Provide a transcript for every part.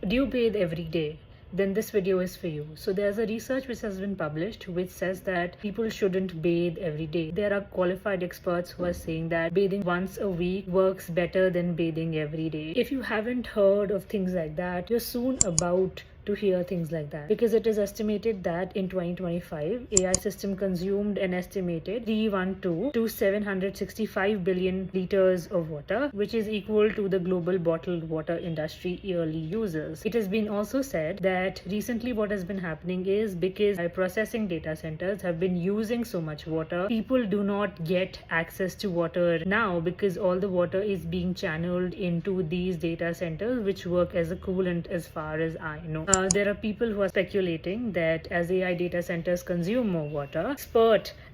Do you bathe every day? Then this video is for you. So there's a research which has been published which says that people shouldn't bathe every day. There are qualified experts who are saying that bathing once a week works better than bathing every day. If you haven't heard of things like that, you're soon about to hear things like that, because it is estimated that in 2025 AI system consumed an estimated 312 to 765 billion liters of water, which is equal to the global bottled water industry yearly uses. It has been also said that recently what has been happening is because processing data centers have been using so much water, people do not get access to water now because all the water is being channeled into these data centers, which work as a coolant as far as I know. There are people who are speculating that as AI data centers consume more water,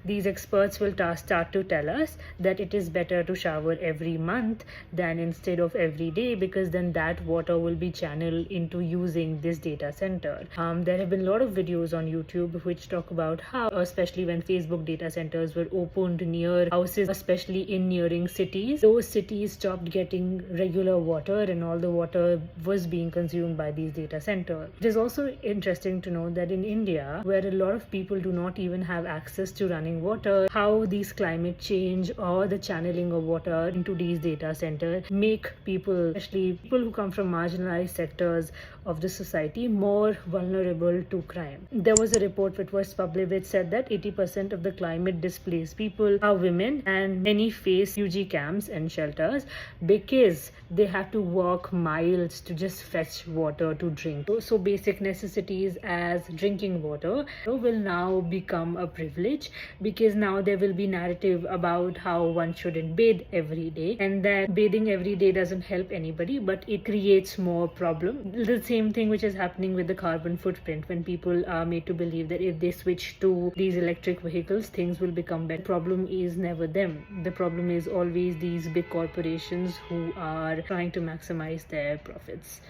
these experts will start to tell us that it is better to shower every month than instead of every day, because then that water will be channeled into using this data center. There have been a lot of videos on YouTube which talk about how, especially when Facebook data centers were opened near houses, especially in nearing cities, those cities stopped getting regular water and all the water was being consumed by these data centers. It is also interesting to know that in India, where a lot of people do not even have access to running water, how these climate change or the channeling of water into these data centers make people, especially people who come from marginalized sectors of the society, more vulnerable to crime. There was a report which was published which said that 80% of the climate displaced people are women, and many face refugee camps and shelters because they have to walk miles to just fetch water to drink. So basic necessities as drinking water will now become a privilege, because now there will be narrative about how one shouldn't bathe every day, and that bathing every day doesn't help anybody but it creates more problem. The same thing which is happening with the carbon footprint, when people are made to believe that if they switch to these electric vehicles things will become better. The problem is never them. The problem is always these big corporations who are trying to maximize their profits.